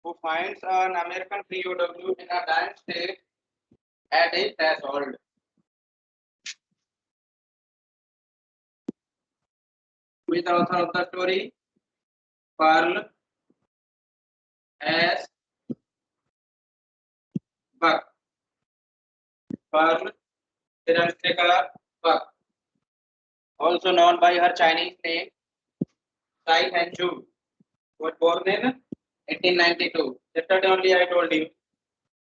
who finds an American POW in a dying state at a threshold. Who is the author of the story? Pearl S. Buck. Pearl Hiranshekar Buck, also known by her Chinese name Tsai Hanju, was born in 1892. Yesterday only I told you.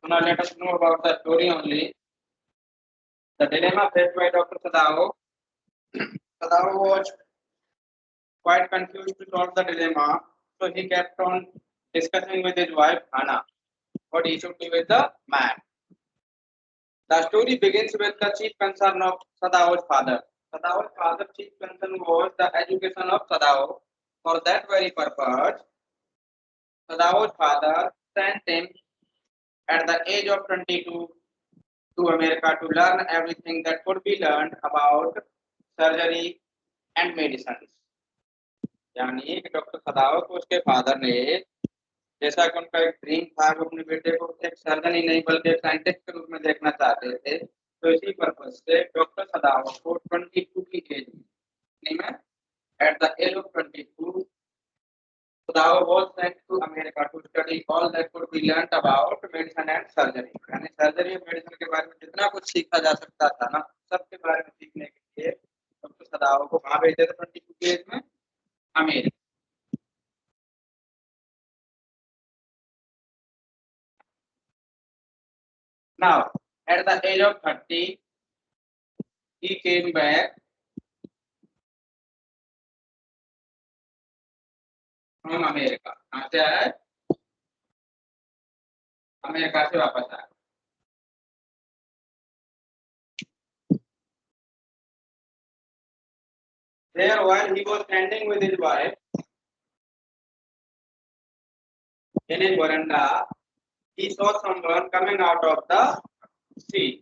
So now let us know about the story only. The dilemma faced by Dr. Sadao. Sadao was quite confused to solve the dilemma, so he kept on discussing with his wife Hannah what he should do with the man. The story begins with the chief concern of Sadao's father. Sadao's father's chief concern was the education of Sadao. For that very purpose, Sadao's father sent him at the age of 22 to America to learn everything that could be learned about surgery and medicine. यानी कि doctor सदाओ को उसके father ने, जैसा कि उनका एक dream था, वो अपने बेटे को एक सर्जन ही नहीं बल्कि एक साइंटिस्ट के रूप में देखना चाहते थे, तो इसी पर्पज से डॉक्टर सदाओ को 22 की एज में at the age of 22 Sadao was sent to America to study all that could be learnt about medicine and surgery. यानी सर्जरी और मेडिसिन के बारे में जितना कुछ सीखा जा सकता था ना, सबके बारे में सीखने के लिए डॉक्टर सदाओ को कहाँ भेजे थे 22 की एज में? America. Now, at the age of 30, he came back from America. कहाँ से आया? अमेरिका से वापस आया. There, while he was standing with his wife in his veranda, he saw someone coming out of the sea.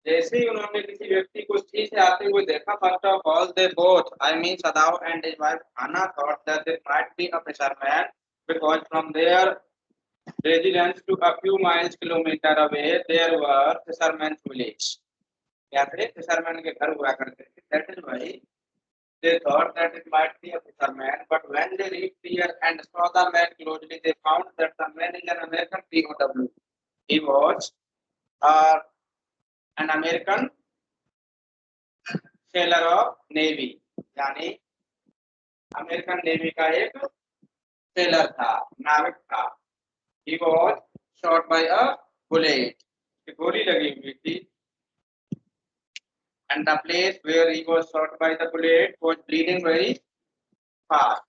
जैसे ही उन्होंने किसी व्यक्ति को सी से आते हुए देखा, first of all they both, I mean Sadao and his wife Hannah, thought that it might be a fisherman because from their residence to a few miles kilometer away there were fishermen's village. या फिर fisherman के घर हुआ करते थे. That is why they thought that it might be a fisherman, but when they reached here and saw the man closely, they found that the man is an American POW. He was an American sailor of Navy, यानी American navy का एक seller था, नाविक था. He was shot by a bullet. गोली लगी हुई थी. And the place where he was shot by the bullet was bleeding very fast.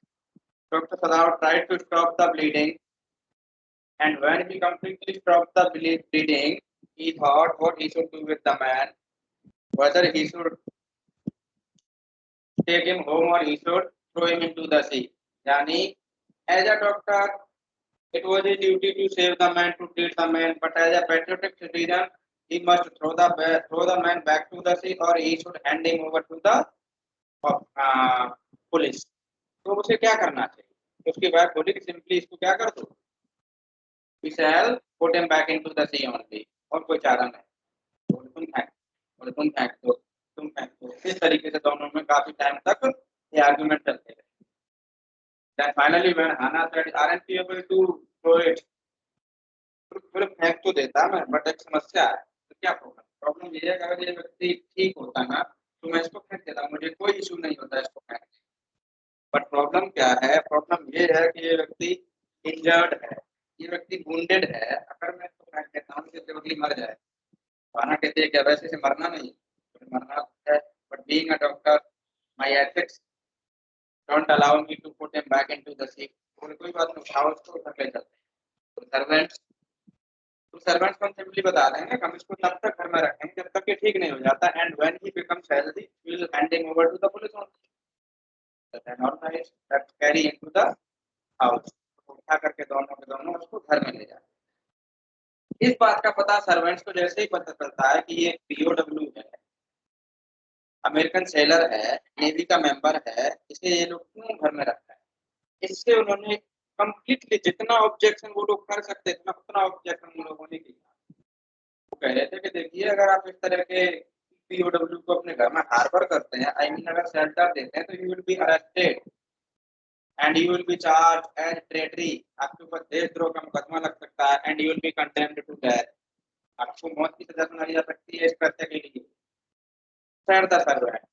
Dr. Sadao tried to stop the bleeding, and when he completely stopped the bleeding, he thought what he should do with the man, whether he should take him home or he should throw him into the sea. Yani, as a doctor, it was his duty to save the man, to treat the man, but as a patriotic citizen, he must throw the man back to the sea, or he should hand him over to the police. तो उसे क्या करना चाहिए? उसकी wife बोली कि simply इसको क्या कर दो, we shall put him back into the sea only, और कोई चारा नहीं. तुम फेंक दो. इस तरीके से दोनों में काफी टाइम तक ये आर्गुमेंट चलते रहे. Then finally when Hannah said, aren't you able to throw it? फिर फेंक तो देता मैं, बट एक समस्या है. तो क्या प्रॉब्लम ये है कि अगर ये व्यक्ति ठीक होता ना तो मैं इसको फेंक देता, मुझे कोई इशू नहीं होता इसको फेंकने. बट प्रॉब्लम क्या है? प्रॉब्लम ये है कि ये व्यक्ति इंजर्ड है, ये व्यक्ति वुंडेड है. अगर मैं इसको फेंक देता हूँ तो बदली मर जाए. खाना कहते हैं क्या वैसे से मरना नहीं, मरना है. But being a doctor my ethics don't allow me to put him back into the sea. कोई बात नहीं, उठाओ उसको घर ले चलते हैं. तो सर्वेंट्स को सिंपली बता रहे हैं कि हम इसको तब तक घर में रखेंगे जब तक ये ठीक नहीं हो जाता. And when he becomes healthy we will hand him over to the police only. That organise that carry into the house. उठा करके दोनों के दोनों उसको घर में ले जाते. इस बात का पता सर्वेंट्स को जैसे ही पता चलता है कि ये पीओडब्ल्यू है, अमेरिकन सेलर है, नेवी का मेंबर है, इसे ये लोग क्यों घर में रखा है, इससे उन्होंने कंप्लीटली जितना ऑब्जेक्शन वो लोग कर सकते थे ना उतना ऑब्जेक्शन उन लोगों ने किया। वो कह रहे थे कि देखिए अगर आप इस तरह के पीओडब्ल्यू को अपने घर में हार्बर करते हैं, आई मीन अगर शेल्टर देते हैं, तो you will be arrested and you will be charge as traitor. आपके ऊपर देशद्रोह का मुकदमा लग सकता है and you will be condemned to death. आपको मौत की सजा सुनाई जा सकती है इस कृत्य के लिए। सर द सर्वेंट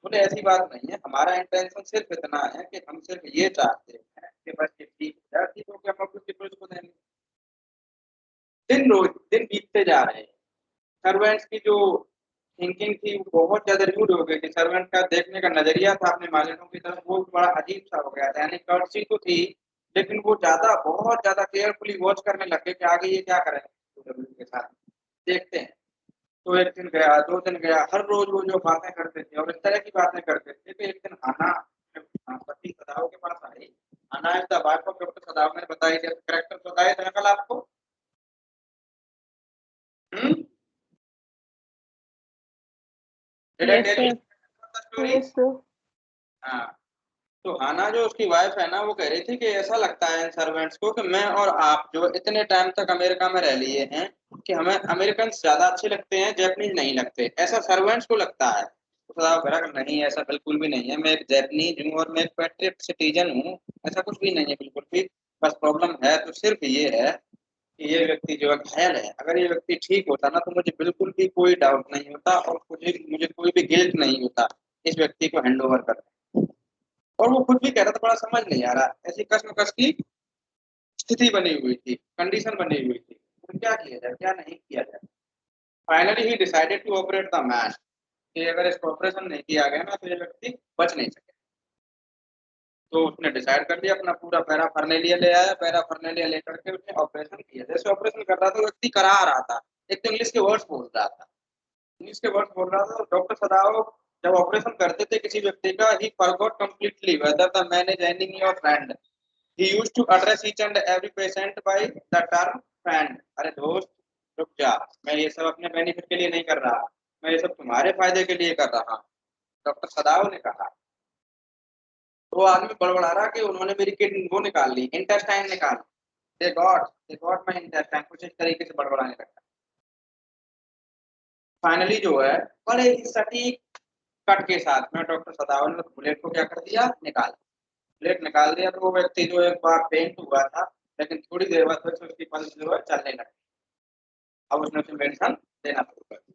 बोले ऐसी बात नहीं है, हमारा इंटेंशन सिर्फ इतना है कि हम सिर्फ ये चाहते हैं कि बस ये ठीक हो जाए, ठीक हो गया, हम अपनी पुलिस को देंगे। दिन बीतते जा रहे हैं। सर्वेंट्स की जो थिंकिंग थी वो बहुत ज्यादा रूड हो गई थी। सर्वेंट का देखने का नजरिया था अपने मालिकों की तरफ वो बड़ा अजीब सा हो गया था। यानी कर्सी तो थी लेकिन वो ज्यादा बहुत ज्यादा केयरफुली वॉच करने लगे कि आगे ये क्या करेंगे के साथ, देखते हैं। तो एक दिन गया, 2 दिन गया, हर रोज वो जो बातें करते थे और इस तरह की बातें करते थे कि एक दिन आना पति सदाव के पास आई। आना is the wife of doctor Sadao ने बताई, कैरेक्टर बताया था कल आपको। हम्म Did I Yes, tell you sir. the story? Yes, sir. हाँ। तो हाना जो उसकी वाइफ है ना वो कह रही थी कि ऐसा लगता है इन सर्वेंट्स को कि मैं और आप जो इतने टाइम तक अमेरिका में रह लिए हैं कि हमें अमेरिकन ज्यादा अच्छे लगते हैं, जैपनीज नहीं लगते, ऐसा सर्वेंट्स को लगता है। तो सदाव कह रहा कि नहीं ऐसा बिल्कुल भी नहीं है, मैं एक जैपनीज हूँ और मैं एक पैट्रियट सिटीजन हूँ, ऐसा कुछ भी नहीं है बिल्कुल भी। बस प्रॉब्लम है तो सिर्फ ये है कि ये व्यक्ति जो है घायल है। अगर ये व्यक्ति ठीक होता ना तो मुझे बिल्कुल भी कोई डाउट नहीं होता और मुझे मुझे कोई भी गिल्ट नहीं होता इस व्यक्ति को हैंड ओवर करने। और वो खुद भी कह रहा था बड़ा समझ नहीं आ रहा, ऐसी कश्मकश की स्थिति बनी हुई थी, कंडीशन बनी हुई थी, तो क्या किया जाए क्या नहीं किया जाए। Finally he decided to operate the man कि अगर इसका ऑपरेशन नहीं किया गया ना तो ये व्यक्ति बच नहीं सके। तो उसने डिसाइड कर लिया, अपना पूरा पैरा फर्नेलिया ले आया, पैरा फर्नेलिया लेकर के उसने ऑपरेशन किया। जैसे ऑपरेशन कर रहा था व्यक्ति करा आ रहा था, एक तो इंग्लिश के वर्ड्स बोल रहा था, इंग्लिश के वर्ड्स बोल रहा था। डॉक्टर सदाव जब ऑपरेशन करते थे किसी व्यक्ति का, ही forgot completely whether the man is enemy और friend. He used to address each and every patient by the term friend। अरे दोस्त रुक जा, मैं ये सब अपने बेनिफिट के लिए नहीं कर रहा, मैं ये सब तुम्हारे फायदे के लिए कर रहा हूँ, डॉक्टर सदाव ने कहा। तो वो आदमी बड़बड़ा रहा कि उन्होंने मेरी किडनी वो निकाल ली, इंटेस्टाइन निकाल, दे गॉट माय इंटेस्टाइन, कुछ इस तरीके से बड़बड़ाने लगा। फाइनली जो है बड़े ही सटीक कट के साथ में डॉक्टर सदाव ने बुलेट को क्या कर दिया, निकाल, प्लेट निकाल दिया। तो वो व्यक्ति जो एक बार पेंट हुआ था लेकिन थोड़ी देर बाद फिर से उसकी पल्स जो है चलने लगी। अब उसने उसे मेडिसिन देना शुरू कर दिया।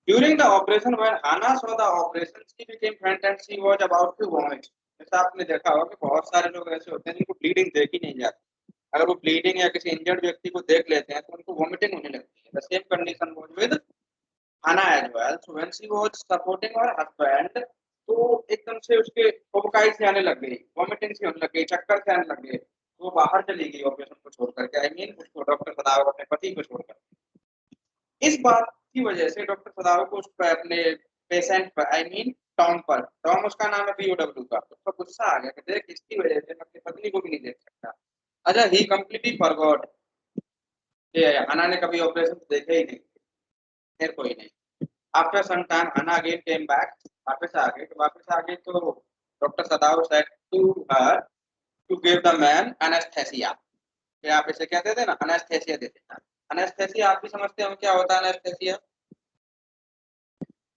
During the operation when Hana saw the operation she became faint and she was about to vomit. जैसा आपने देखा होगा कि बहुत सारे लोग ऐसे होते हैं जिनको ब्लीडिंग देखी नहीं जाती, अगर वो ब्लीडिंग या किसी इंजर्ड व्यक्ति को देख लेते हैं तो उनको वॉमिटिंग होने लगती है। The same condition was with Hana as well. So when she was supporting her husband, तो एकदम से उसके उबकाई से आने लग गई, वॉमिटिंग से होने लग गई, चक्कर से आने लग गए। वो बाहर चली गई ऑपरेशन को छोड़ करके, आई मीन उसको डॉक्टर सदाव अपने पति को छोड़कर। इस बात की वजह से डॉक्टर सदाव को उस पर अपने पेशेंट पर, आई मीन टॉम पर, टॉम उसका नाम है पीओडब्ल्यू का, उस पर गुस्सा आ गया कि देख इसकी वजह से मैं अपनी पत्नी को भी नहीं देख सकता। अच्छा ही कंप्लीटली फॉरगॉट कि हना ने कभी ऑपरेशन देखे ही नहीं, फिर कोई नहीं। After some time Hana again came back, वापस आ गए। तो वापस आ गए तो doctor Sadao said to her to give the man anaesthesia. कि आप इसे कहते थे ना एनेस्थेसिया देते हैं। एनेस्थेसिया आप भी समझते हो क्या होता है anaesthesia?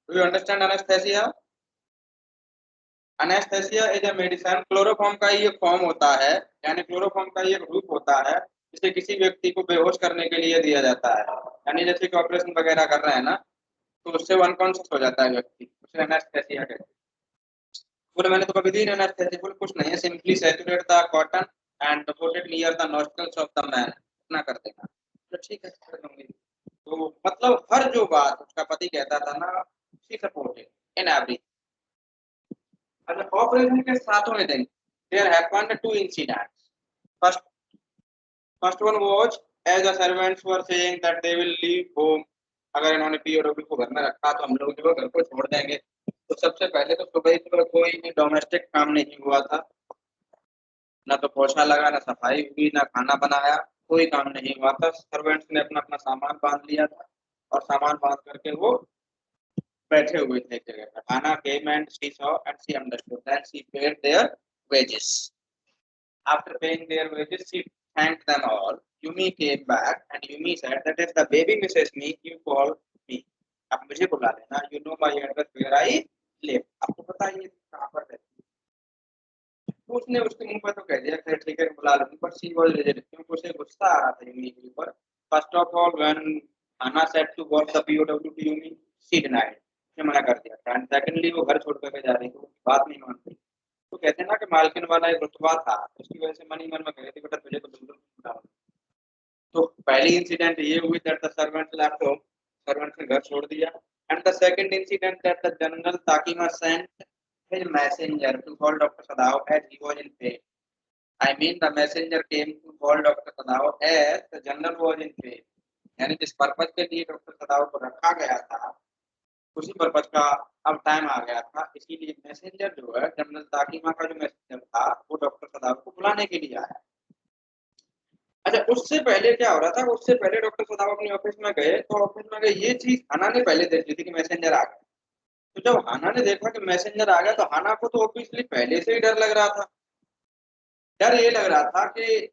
Do you understand anaesthesia? Anaesthesia is a medicine, chloroform का ही एक फॉर्म होता है, यानी क्लोरोफॉर्म का ही एक रूप होता है जिसे किसी व्यक्ति को बेहोश करने के लिए दिया जाता है। यानी जैसे कि ऑपरेशन वगैरह कर रहे हैं ना तो उससे वो अनकॉन्शियस हो जाता है व्यक्ति, उसे एनेस्थेसिया कहते हैं। बोले मैंने तो कभी दी एनेस्थेसिया। बोले कुछ नहीं है, simply saturate the cotton and put it near the nostrils of the man, इतना कर देना। तो ठीक है कर दूंगी। तो मतलब हर जो बात उसका पति कहता था ना, शी सपोर्टेड इन एवरी। अच्छा ऑपरेशन के सातवें दिन there happened two incidents. First first one was as the servants were saying that they will leave home. अगर इन्होंने पीओडब्ल्यू को घर में रखा तो हम लोग जो है घर को छोड़ देंगे। तो सबसे पहले तो सुबह कोई डोमेस्टिक काम नहीं हुआ था, ना तो पोछा लगा, ना सफाई हुई, ना खाना बनाया, कोई काम नहीं हुआ था। सर्वेंट्स ने अपना अपना सामान बांध लिया था और सामान बांध करके वो बैठे हुए थे एक जगह पर। Hannah came and she saw and she understood, then she paid their wages। After paying their wages, she thanked them all. Yumi came back and Yumi said that if the baby misses me, you call me. अब मुझे बुला लेना. You know my address where I live. आपको पता है ये कहाँ पर रहती है. तो उसने उसके मुंह पर तो कह दिया खैर ठीक है बुला लूंगी. But she was rigid. क्योंकि उसे गुस्सा आ रहा था यूमी के ऊपर. First of all, when Hannah said to watch the POW to Yumi, she denied. उसने मना कर दिया. And secondly, वो घर छोड़ कर जा रही थी. बात नहीं मान रही. तो कहते हैं ना कि मालकिन वाला एक रुतबा था, उसकी वजह से मन ही मन में कह रहे थे बेटा तुझे तो बिल्कुल नहीं बुलाऊंगा. तो पहली इंसिडेंट ये हुई that the servant left home, servant ने घर छोड़ दिया. And the second incident that the general Takima sent his messenger to call Dr. Sadao as he was in pain. I mean the messenger came to call Dr. Sadao as the general was in pain. यानी जिस purpose के लिए doctor सदाव को रखा गया था उसी purpose का अब टाइम आ गया था. इसीलिए मैसेंजर जो है जनरल ताकिमा का जो मैसेंजर था वो डॉक्टर सदाव को बुलाने के लिए आया. अच्छा उससे पहले क्या हो रहा था, उससे पहले डॉक्टर सदाव अपने ऑफिस में गए तो ऑफिस में गए ये चीज हाना ने पहले देख ली थी कि मैसेंजर आ गया. तो जब हाना ने देखा कि मैसेंजर आ गया तो हाना को तो ऑब्वियसली पहले से ही डर लग रहा था. डर ये लग रहा था कि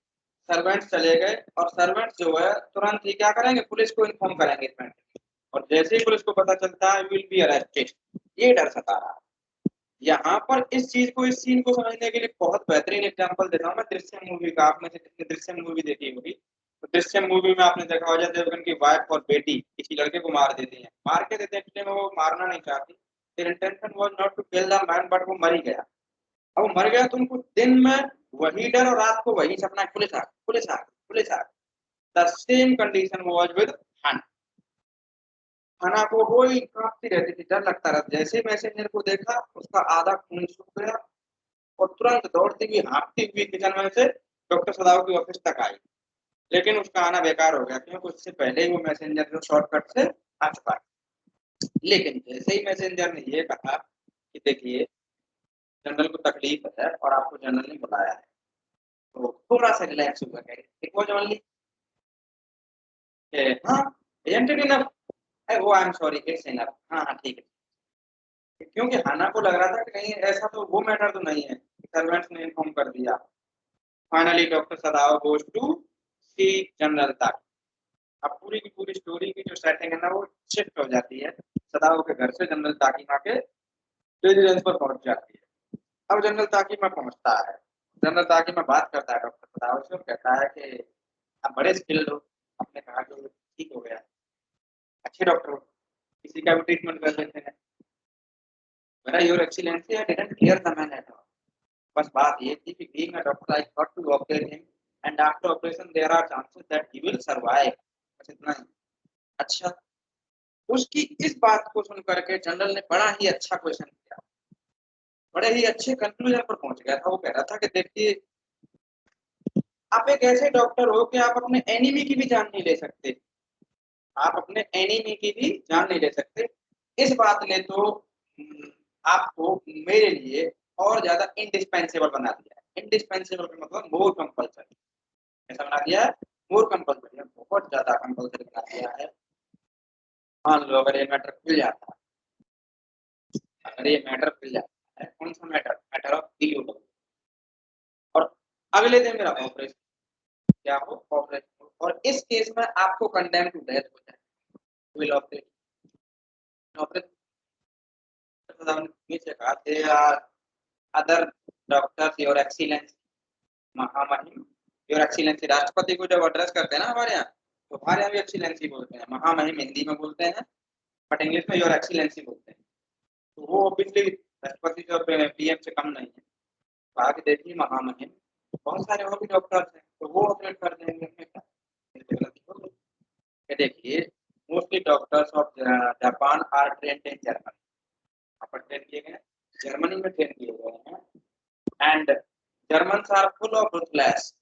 सर्वेंट्स चले गए और सर्वेंट्स जो है तुरंत ही क्या करेंगे पुलिस को इन्फॉर्म करेंगे इस मैटर. और जैसे ही पुलिस को पता चलता है विल बी अरेस्टेड. ये डर सता रहा है. यहाँ पर इस चीज को इस सीन को समझने के लिए बहुत बेहतरीन एग्जांपल देता हूँ मैं दृश्यम मूवी का. आपने से किसने दृश्यम मूवी देखी होगी. तो दृश्यम मूवी में आपने देखा हो जाए देवगन की वाइफ और बेटी किसी लड़के को मार देती है. मार के देते हैं वो मारना नहीं चाहती. Their intention was not to kill the man but वो मर ही गया. अब वो मर गया तो उनको दिन में वही डर और रात को वही सपना पुलिस आ पुलिस आ पुलिस आ. The same condition was with Hana. Hana को वही कांपती रहती थी, डर लगता रहा. जैसे मैसेंजर को देखा उसका आधा खून सूख गया और तुरंत दौड़ती हुई हाँफती हुई किचन में से डॉक्टर सदाव की ऑफिस तक आई. लेकिन उसका आना बेकार हो गया क्योंकि उससे पहले ही वो मैसेंजर जो शॉर्टकट से आ चुका है. लेकिन जैसे ही मैसेंजर ने ये कहा कि देखिए जनरल को तकलीफ है और आपको जनरल ने बुलाया है तो थोड़ा सा रिलैक्स हुआ है. इट वाज ओनली हाँ isn't it enough? वो I am sorry it's enough. हाँ हाँ ठीक है. क्योंकि हाना को लग रहा था कि कहीं ऐसा तो वो मैटर तो नहीं है. सर्वेंट्स ने इन्फॉर्म कर दिया. Finally doctor Sadao goes to see general ताकि. अब पूरी की पूरी स्टोरी की जो सेटिंग है ना वो शिफ्ट हो जाती है. सदाव के घर से जनरल ताकिमा के रेजिडेंस पर पहुंच जाती है. अब जनरल ताकिमा पहुंचता है. जनरल ताकिमा बात करता है डॉक्टर सदाव से और कहता है कि आप बड़े स्किल्ड हो. आपने कहा कि ठीक हो गया, अच्छे डॉक्टर हो, किसी का भी ट्रीटमेंट कर लेते हैं. मेरा your excellency I didn't clear the man at all. बस बात ये थी कि being a doctor I got to operate him and after operation there are chances that he will survive. बस इतना ही. अच्छा उसकी इस बात को सुन करके जनरल ने बड़ा ही अच्छा क्वेश्चन किया, बड़े ही अच्छे कंक्लूजन पर पहुंच गया था. वो कह रहा था कि देखिए आप एक ऐसे डॉक्टर हो कि आप अपने एनिमी की भी जान नहीं ले सकते. आप अपने एनिमी की भी जान नहीं ले सकते. इस बात ने तो आपको मेरे लिए और ज्यादा इंडिस्पेंसेबल बना दिया है. इंडिस्पेंसेबल का मतलब मोर कंपल्सरी. ऐसा बना दिया है मोर कंपल्सरी. बहुत ज्यादा कंपल्सरी बना दिया है. मान लो अगर ये मैटर खुल जाता है, अगर ये मैटर खुल जाता है कौन सा मैटर, मैटर ऑफ POW और अगले दिन मेरा ऑपरेशन क्या हो ऑपरेशन और इस केस में आपको कंडेम टू डेथ हो जाए. विल ऑपरेट ऑपरेशन नीचे कहा they are other doctors your excellence महामहिम. योर एक्सीलेंसी राष्ट्रपति को जब एड्रेस करते हैं ना हमारे यहाँ तो हमारे यहाँ भी एक्सीलेंसी बोलते हैं. महामहिम हिंदी में बोलते हैं बट इंग्लिश में योर एक्सीलेंसी बोलते हैं. तो वो ऑब्वियसली राष्ट्रपति जो PM से कम नहीं है. तो आगे देखिए महामहिम बहुत सारे और भी डॉक्टर्स हैं तो वो ऑपरेट कर देंगे. देखिए mostly doctors of Japan are trained in Germany. पर ट्रेन किए गए जर्मनी में ट्रेन किए गए हैं and Germans are full of ruthless.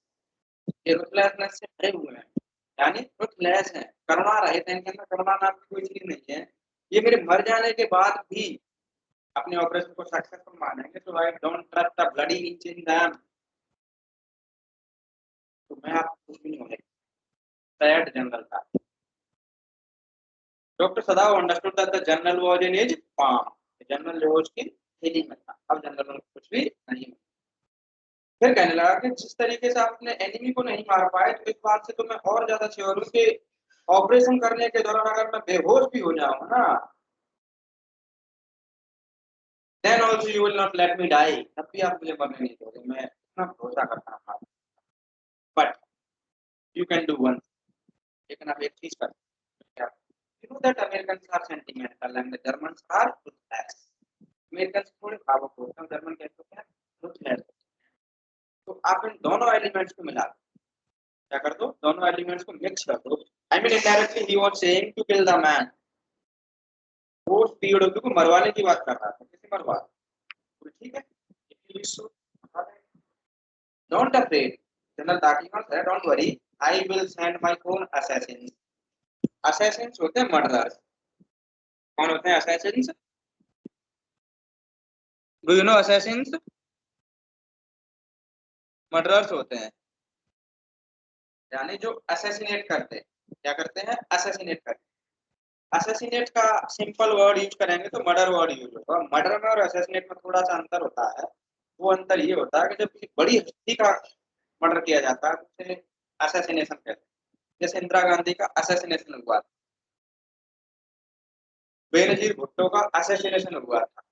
ये रुथलेसनेस से भरे हुए हैं यानी रुथलेस हैं, करुणा रहित हैं. इनके अंदर करुणा नाम की कोई चीज नहीं है. ये मेरे मर जाने के बाद भी अपने ऑपरेशन को सक्सेसफुल मानेंगे. तो I don't trust the bloody inch in them. तो मैं आपको कुछ भी नहीं होने सैड जनरल था. Doctor Sadao understood that the general was in his form. General जो उसकी थैली में था. अब जनरल को कुछ भी नहीं. फिर कहने लगा कि जिस तरीके से आप अपने एनिमी को नहीं मार पाए, तो इस बात से तो मैं और ज्यादा श्योर हूँ कि ऑपरेशन करने के दौरान अगर मैं बेहोश भी हो जाऊं ना, then also you will not let me die, तब भी आप मुझे मरने नहीं दोगे, मैं इतना भरोसा करता हूँ। But you can do one, लेकिन आप एक चीज कर, you know that Americans are sentimental and the Germans are ruthless। American थोड़े भावुक होते हैं, जर्मन कहते हैं ruthless। तो आप इन दोनों एलिमेंट्स को मिला दो, क्या कर दो, दोनों एलिमेंट्स को मिक्स कर दो। I mean indirectly he was saying to kill the man, वो पीओडब्ल्यू को मरवाने की बात कर रहा था, किसी मरवा, तो ठीक है, don't afraid, general Takiman said don't worry, I will send my own assassins. Assassins होते हैं मर्डरर्स। कौन होते हैं assassins? Do you know assassins? Murderers होते हैं, यानी जो असैसिनेट करते हैं। क्या करते हैं? असैसिनेट करते हैं। असैसिनेट का सिंपल वर्ड यूज करेंगे तो मर्डर वर्ड यूज होगा। मर्डर में और असैसिनेट में थोड़ा सा अंतर होता है। वो अंतर ये होता है कि जब किसी बड़ी हस्ती का मर्डर किया जाता है तो उसे असैसिनेशन कहते हैं। जैसे इंदिरा गांधी का असैसिनेशन हुआ था, बेनजीर भुट्टो का असैसिनेशन हुआ था,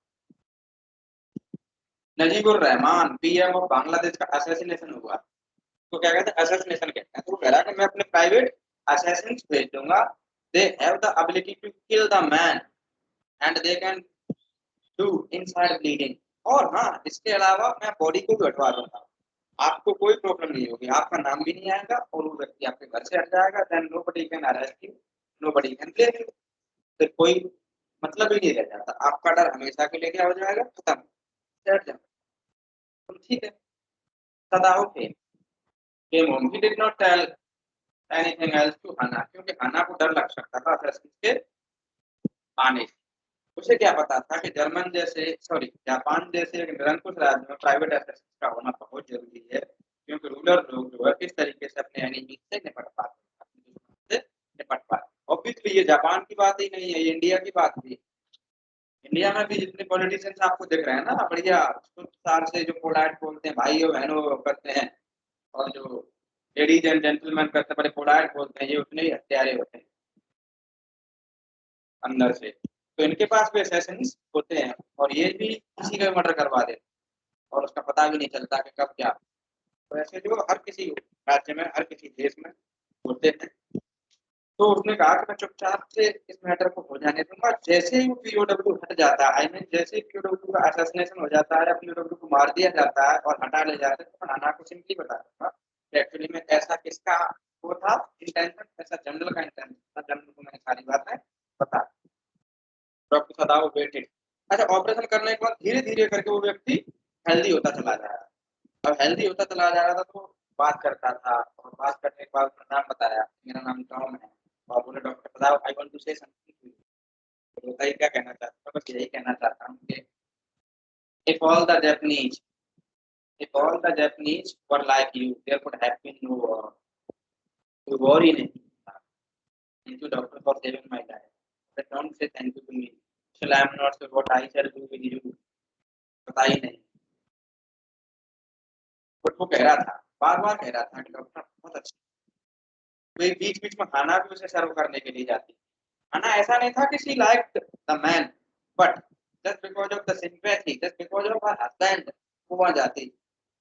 नजीबुर रहमान पीएम ऑफ बांग्लादेश का असैसिनेशन हुआ। तो क्या कहते हैं? असैसिनेशन कहते हैं। तो वो कह रहा है कि मैं अपने प्राइवेट असैसिन्स भेज दूंगा, they have the ability to kill the man and they can do inside bleeding. और हाँ, इसके अलावा मैं बॉडी को भी हटवा दूंगा, आपको कोई प्रॉब्लम नहीं होगी, आपका नाम भी नहीं आएगा और वो व्यक्ति आपके घर से हट जाएगा। Then nobody can arrest you, nobody can blame you. फिर कोई मतलब ही नहीं रह जाता, आपका डर हमेशा के लिए क्या हो जाएगा? खत्म, हट जाएगा। तो ठीक है, Sadao came home, he did not tell anything else to Hana, क्योंकि हना को डर लग सकता था के आने से। उसे क्या पता था कि जर्मन जैसे, सॉरी, जापान जैसे एक निरंकुश राज्य में प्राइवेट एसेट्स का होना बहुत जरूरी है, क्योंकि रूलर लोग जो है किस तरीके से अपने एनिमी से निपट पाते हैं, अपने दुश्मन से निपट पाते हैं। ऑब्वियसली ये जापान की बात ही नहीं है, ये इंडिया की बात भी। इंडिया में भी जितने पॉलिटिशियंस आपको दिख रहे हैं ना, बढ़िया सार से जो पोलाइट बोलते हैं, भाइयों बहनों करते हैं, और जो लेडीज एंड जेंटलमैन करते हैं बड़े पोलाइट बोलते हैं, ये उतने ही हत्यारे होते हैं अंदर से। तो इनके पास भी असैसिन्स होते हैं, और ये भी किसी का मर्डर करवा देते हैं और उसका पता भी नहीं चलता कि कब क्या। तो ऐसे जो हर किसी राज्य में, हर किसी देश में होते हैं। तो उसने कहा कि मैं चुपचाप से इस मैटर को हो जाने दूंगा, जैसे ही वो पीओडब्ल्यू हट जाता है, आई मीन जैसे ही पीओडब्ल्यू का असैसिनेशन हो जाता है, पीओडब्ल्यू को मार दिया जाता है और हटा ले जाते हैं, तो मैं नाना को सिंपली बता दूंगा एक्चुअली में ऐसा किसका वो था इंटेंशन, ऐसा जनरल का इंटेंशन था। जनरल को मैंने सारी बातें बता। Doctor Sadao waited. अच्छा, ऑपरेशन करने के बाद धीरे धीरे करके वो व्यक्ति हेल्दी होता चला जा रहा है। अब हेल्दी होता चला जा रहा था तो बात करता था, और बात करने के बाद अपना नाम बताया, मेरा नाम टॉम है, और बोले doctor Sadao I want to say something. तो बताइए क्या कहना चाहता हूँ? बस यही कहना चाहता हूँ कि if all the Japanese if all the Japanese were like you, there would have been no war. कोई वॉर ही नहीं। Thank you doctor for saving my life, but don't say thank you to me, still I am not sure what I shall do with you, पता ही नहीं। But वो कह रहा था, बार बार कह रहा था कि डॉक्टर बहुत अच्छा। तो बीच बीच में खाना भी उसे सर्व करने के लिए जाती। खाना ऐसा नहीं था कि she like the man, but just because of the sympathy, just because of her husband, वो वहां जाती।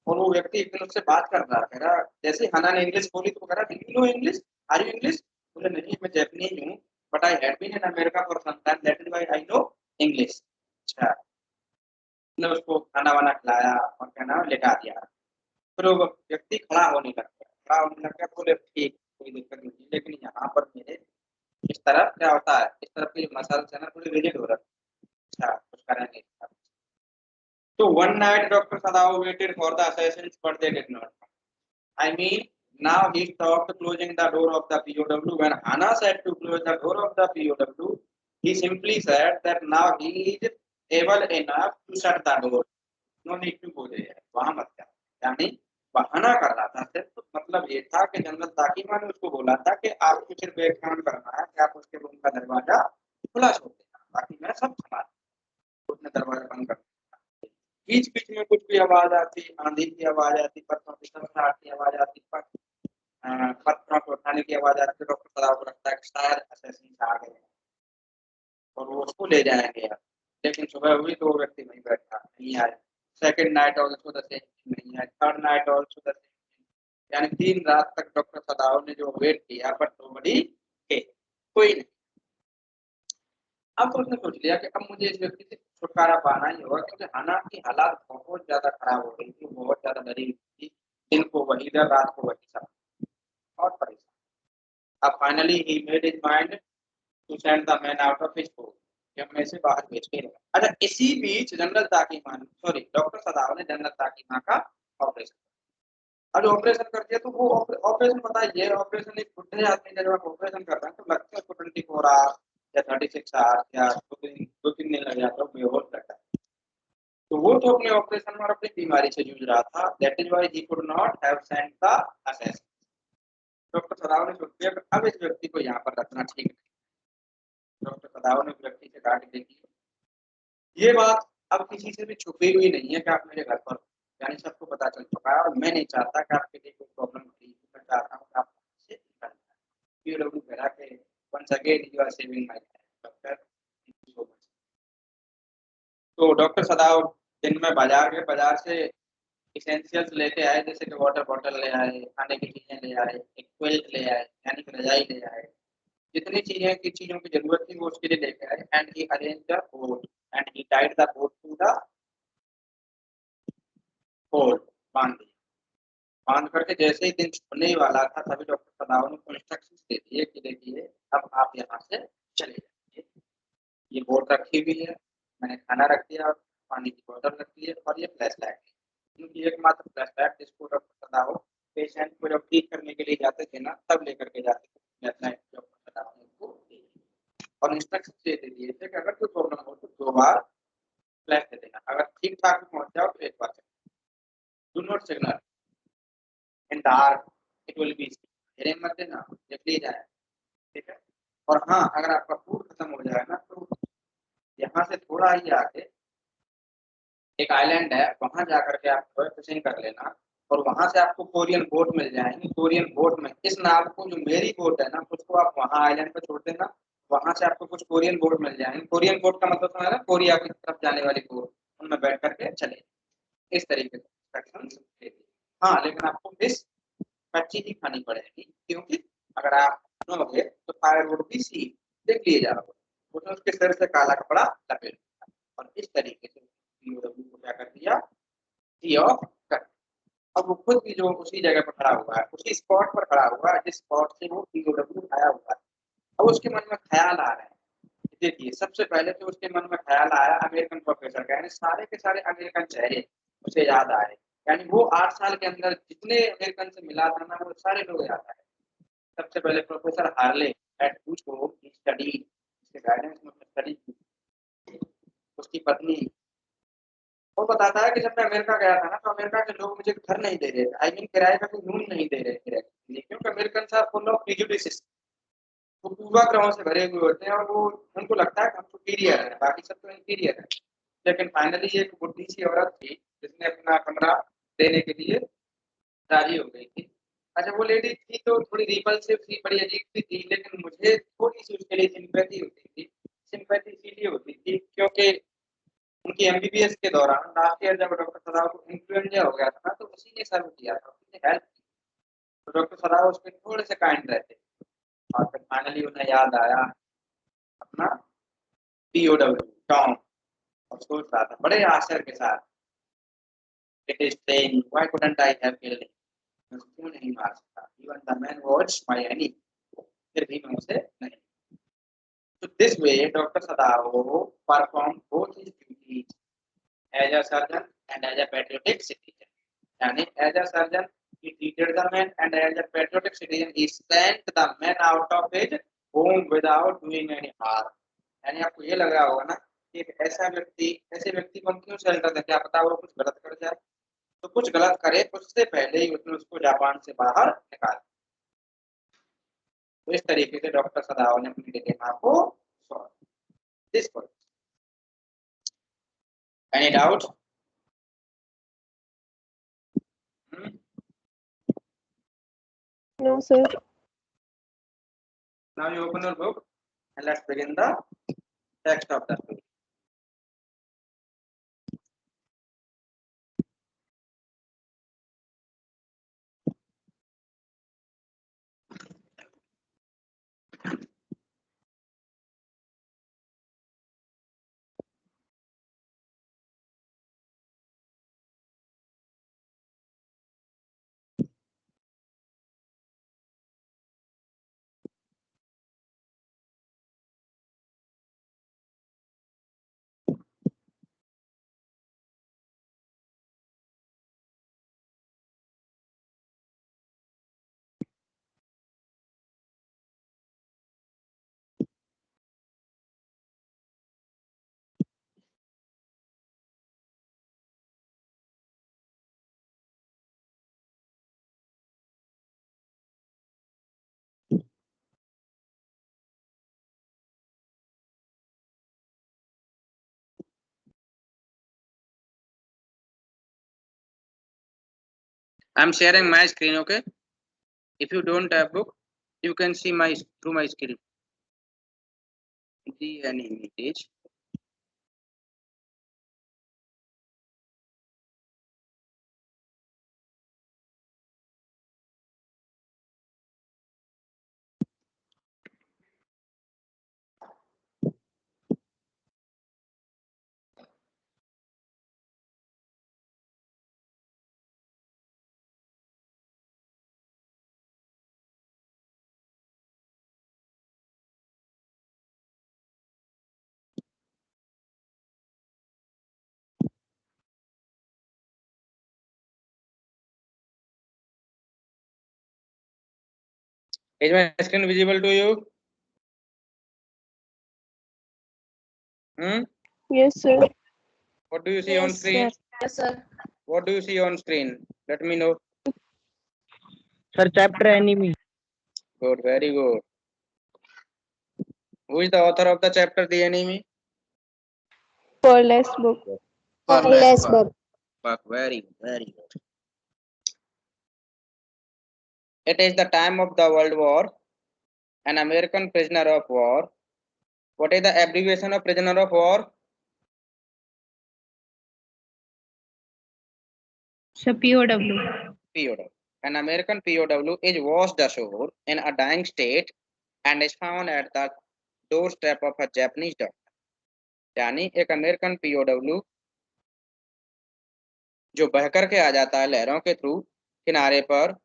और वो व्यक्ति एक दिन उससे बात कर रहा, कह रहा, जैसे हना ने इंग्लिश बोली तो कह रहा, do you know English, are you English? बोले नहीं, मैं जापानीज हूँ, but I had been in America for some time, that is why I know English. अच्छा, ने उसको खाना वाना खिलाया और क्या नाम लेटा दिया। फिर वो व्यक्ति खड़ा होने लग गया, खड़ा होने लग गया, बोले ठीक, कोई दिक्कत नहीं, लेकिन यहाँ पर मेरे इस तरफ क्या होता है, इस तरफ की मसल है ना, थोड़ी रिजिड हो रहा है। अच्छा, कुछ करेंगे। So one night Dr. Sadao waited for the assassins, but they did not. I mean, now he stopped closing the door of the POW. When Hannah said to close the door of the POW, he simply said that now he is able enough to shut the door. No need to go there. वहां मत जा। यानी बहाना कर रहा था सिर्फ, तो मतलब ये था कि जनरल ताकीमा ने उसको बोला था कि आपको सिर्फ एक काम करना है कि आप उसके रूम का दरवाजा खुला छोड़ देना, बाकी मैं सब संभाल। उसने दरवाजा बंद कर दिया। बीच बीच में कुछ भी आवाज आती, आंधी की आवाज आती, पत्थरों की सरसराहट की आवाज आती, पत्थरों को उठाने की आवाज आती, डॉक्टर सदाव को लगता है कि शायद असैसिन आ गए और वो उसको ले जाएंगे यार। लेकिन सुबह हुई तो वो व्यक्ति वहीं बैठा नहीं आया। Second night also the same, नहीं आया। Third night also the same, यानी 3 रात तक डॉक्टर सदाव ने जो वेट किया, बट नोबडी केम, कोई नहीं। अब तो उसने सोच लिया कि अब मुझे इस व्यक्ति से छुटकारा पाना ही होगा, क्योंकि हाना की हालात बहुत ज्यादा खराब हो गई थी, बहुत ज्यादा डरी हुई थी। दिन को वही डर, रात को वही सब, और परेशान। अब finally he made his mind to send the man out of his home, कि मैं इसे बाहर भेज के रहेगा। अच्छा, इसी बीच general Takima, sorry, doctor Sadao ने जनरल ताकीमा का ऑपरेशन, अब ऑपरेशन कर दिया। तो वो ऑपरेशन बताइए, ऑपरेशन एक बुढ़े आदमी का जब आप ऑपरेशन कर रहे हैं तो लगता है को 24 आवर्स या 36 आवर्स या 2-3 दिन लग जाता है, बेहोश रहता है। तो वो तो अपने ऑपरेशन में और अपनी बीमारी से जूझ रहा था। That is why he could not have sent the assassin. Doctor Sadao ने सोच लिया कि अब इस व्यक्ति को यहाँ पर रखना ठीक नहीं। डॉक्टर सदाव ने उस व्यक्ति से कहा कि देखिए, ये बात अब किसी से भी छुपी हुई नहीं है कि आप मेरे घर पर, यानी सबको पता चल चुका है, और मैं नहीं चाहता कि आपके लिए कोई प्रॉब्लम होती। मैं चाहता हूँ कि आप से निकल जाए। पीओडब्ल्यू कह रहा कि once again you are saving my life doctor, thank you so much. तो डॉक्टर सदाव दिन में बाजार गए, बाजार से इसेंशियल्स लेके आए, जैसे कि वाटर बॉटल ले आए, खाने की चीजें ले आए, एक क्विल्ट ले आए, यानी कि रजाई ले आए। जितनी चीजें की चीजों की जरूरत थी वो उसके लिए लेके आए। And he arrange the boat, and he tied the boat to the pole, बांध दिया। बांध करके जैसे ही दिन छूटने ही वाला था, तभी डॉक्टर सदाव ने उसको इंस्ट्रक्शन दे दिए कि देखिए, अब आप यहाँ से चले जाइए। ये बोट रखी हुई है, मैंने खाना रख दिया, पानी की बोतल रख दी है, और ये फ्लैश लाइट है, क्योंकि एकमात्र फ्लैश लाइट जिसको डॉक्टर सदाव पेशेंट को जब ठीक करने के लिए जाते थे ना, तब लेकर के जाते थे। डॉक्टर सदाव ने उनको दी और इंस्ट्रक्शन दे दिए थे कि अगर कोई प्रॉब्लम हो तो 2 बार फ्लैश दे देना, अगर ठीक ठाक पहुंच जाओ तो 1 बार। Do not signal in dark, it will be, मेरे मत देना जब ले जाए, ठीक है। और हाँ, अगर आपका फूड खत्म हो जाए ना, तो यहाँ से थोड़ा ही आगे एक आइलैंड है, वहां जाकर के आप फिशिंग कर लेना, और वहां से आपको कोरियन बोट मिल जाएंगी। कोरियन बोट में इस नाव को, जो मेरी बोट है ना, उसको आप वहां आइलैंड पे छोड़ देना। वहां से आपको कुछ कोरियन बोट मिल जाएंगे। कोरियन बोट का मतलब समझ रहे हैं? कोरिया की तरफ जाने वाली बोट, उनमें बैठ करके चले, इस तरीके से इंस्ट्रक्शन दे दी। हाँ, लेकिन आपको फिश कच्ची ही खानी पड़ेगी, क्योंकि अगर आप खाओगे तो फायरवुड की सी देख लिए जाओगे, उसने उसके सिर से काला कपड़ा लपेट दिया, और इस तरीके से पीओडब्ल्यू को क्या कर दिया, सी ऑफ कर। अब वो खुद भी जो उसी जगह पर खड़ा हुआ है, उसी स्पॉट पर खड़ा हुआ है जिस स्पॉट से वो पीओडब्ल्यू आया हुआ है। अब उसके मन में ख्याल आ रहे हैं। देखिए, सबसे पहले तो उसके मन में ख्याल आया अमेरिकन प्रोफेसर का, यानी सारे के सारे अमेरिकन चेहरे उसे याद आए। यानी वो 8 साल के अंदर जितने अमेरिकन से मिला था ना, वो सारे लोग याद आए। सबसे पहले प्रोफेसर हार्ले एट को स्टडी, उसके गाइडेंस में स्टडी की। उसकी पत्नी, वो बताता है कि जब मैं अमेरिका गया था ना, तो अमेरिका के लोग मुझे घर नहीं दे रहे थे, आई मीन किराए का कोई रूम नहीं दे रहे थे, क्योंकि American are full of prejudices, वो पूर्वाग्रहों से भरे हुए होते हैं, और वो उनको लगता है कि हम सुपीरियर है, बाकी सब तो इंटीरियर है। लेकिन फाइनली एक बुढ़ी सी औरत थी जिसने अपना कमरा देने के लिए राजी हो गई थी। अच्छा, वो लेडी थी तो थोड़ी रिपल्सिव थी, बड़ी अजीब सी थी, लेकिन मुझे थोड़ी सी उसके लिए सिंपैथी होती थी। सिंपैथी इसीलिए होती थी क्योंकि उनकी एमबीबीएस के दौरान लास्ट ईयर जब डॉक्टर सदाव को इन्फ्लुएंजा हो गया था ना, तो उसी ने सर्व किया था, उसी ने हेल्प की। तो डॉक्टर सदाव उसके थोड़े से काइंड रहते। और फिर फाइनली उन्हें याद आया अपना पीओडब्ल्यू टॉम, और सोच रहा था बड़े आश्चर्य के साथ, it is saying why couldn't I have killed him, क्यों नहीं मार सकता, even the man was my enemy, फिर भी मैं उसे नहीं। तो this way doctor Sadao perform both his duties as a surgeon and as a patriotic citizen. यानी as a surgeon he treated the man, and as a patriotic citizen he sent the man out of his home without doing any harm। यानी आपको ये लग रहा होगा ना कि एक ऐसे व्यक्ति को हम क्यों शेल्टर दें, क्या पता वो कुछ गलत कर जाए। तो कुछ गलत करे उससे पहले ही उसने उसको जापान से बाहर निकाल। तो इस तरीके से डॉक्टर सदाव ने अपनी डिलेमा को solve. This any doubt? No, sir. Now you open your book and let's begin the text of the story. I'm sharing my screen, okay? If you don't have book, you can see my through my screen. The enemy page. Is my screen visible to you? Yes, sir. What do you see on screen? Yes, sir. What do you see on screen? Let me know. Sir, chapter enemy. Good, very good. Who is the author of the chapter The Enemy? For less book. Cornelius Buck. Very, very good. It is the time of the World War. An American prisoner of war. What is the abbreviation of prisoner of war? Sir, POW. POW. An American POW is washed ashore in a dying state and is found at the doorstep of a Japanese doctor. यानी एक American POW जो बह करके आ जाता है लहरों के through किनारे पर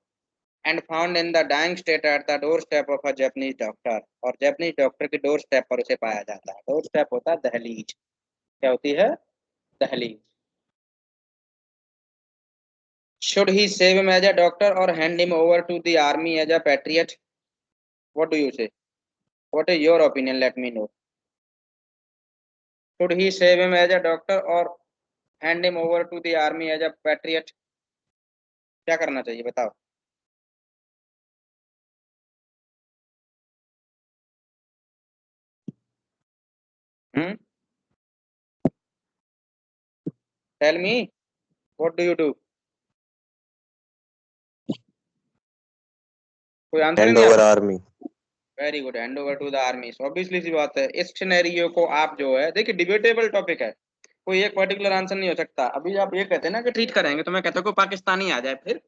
and found in the dying state at the doorstep of a Japanese doctor, और जापानीज डॉक्टर के डोर स्टेप पर उसे पाया जाता है। डोर स्टेप होता है दहलीज। क्या होती है? दहलीज। Should he save him as a doctor or hand him over to the army as a patriot? What do you say? What is your opinion? Let me know. Should he save him as a doctor or hand him over to the army as a patriot? क्या करना चाहिए बताओ? Tell me, what do you do? कोई answer नहीं over army. Very good, hand over to the army. Obviously सी बात है, इस सिनेरियो को आप जो है देखिए डिबेटेबल टॉपिक है, कोई एक पर्टिकुलर आंसर नहीं हो सकता। अभी आप ये कहते हैं ना कि ट्रीट करेंगे, तो मैं कहता हूँ कोई पाकिस्तानी आ जाए, फिर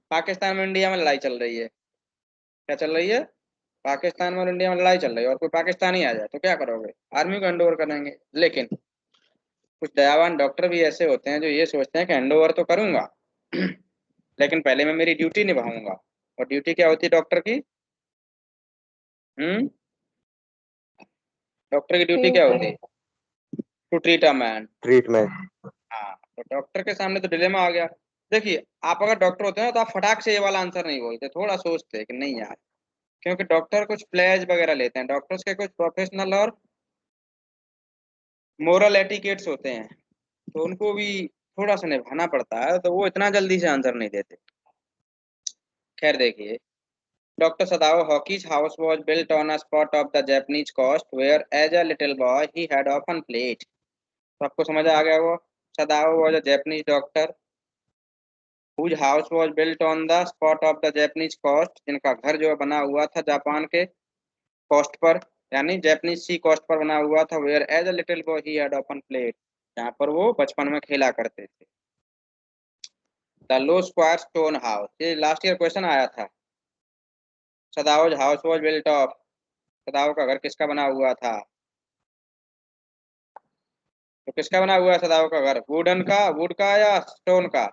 पाकिस्तान में इंडिया में लड़ाई चल रही है, क्या चल रही है? पाकिस्तान में और इंडिया में लड़ाई चल रही है, और कोई पाकिस्तानी आ जाए तो क्या करोगे? आर्मी को हैंड ओवर करेंगे। लेकिन कुछ दयावान डॉक्टर भी ऐसे होते हैं जो ये सोचते हैं कि हैंड ओवर तो करूंगा लेकिन पहले मैं मेरी ड्यूटी निभाऊंगा। और ड्यूटी क्या होती है डॉक्टर की? डॉक्टर की ड्यूटी क्या होती है? To treat a man. Treatment. हाँ, तो डॉक्टर के सामने तो डिलेमा आ गया। देखिए, आप अगर डॉक्टर होते हैं तो आप फटाक से ये वाला आंसर नहीं बोलते, थोड़ा सोचते कि नहीं यार, क्योंकि डॉक्टर कुछ प्लेज वगैरह लेते हैं, डॉक्टर्स के कुछ प्रोफेशनल और मोरल एटिकेट्स होते हैं, तो उनको भी थोड़ा सा निभाना पड़ता है, तो वो इतना जल्दी से आंसर नहीं देते। खैर देखिए, Dr. Sadao Hockey's house was built on a spot of the Japanese coast where, as a little boy, he had often played. तो आपको समझ आ गया वो? Sadao was a Japanese doctor whose house was built on the spot of the Japanese coast, जिनका घर जो है बना हुआ था जापान के कोस्ट पर, यानी जापानीज सी कोस्ट पर बना हुआ था, where as a little boy he had often played, जहाँ पर वो बचपन में खेला करते थे। The low square stone house, ये लास्ट ईयर क्वेश्चन आया था। Sadao's house was built of, Sadao का घर किसका बना हुआ था? तो किसका बना हुआ है सदाओ का घर? वुडन का, वुड का या स्टोन का?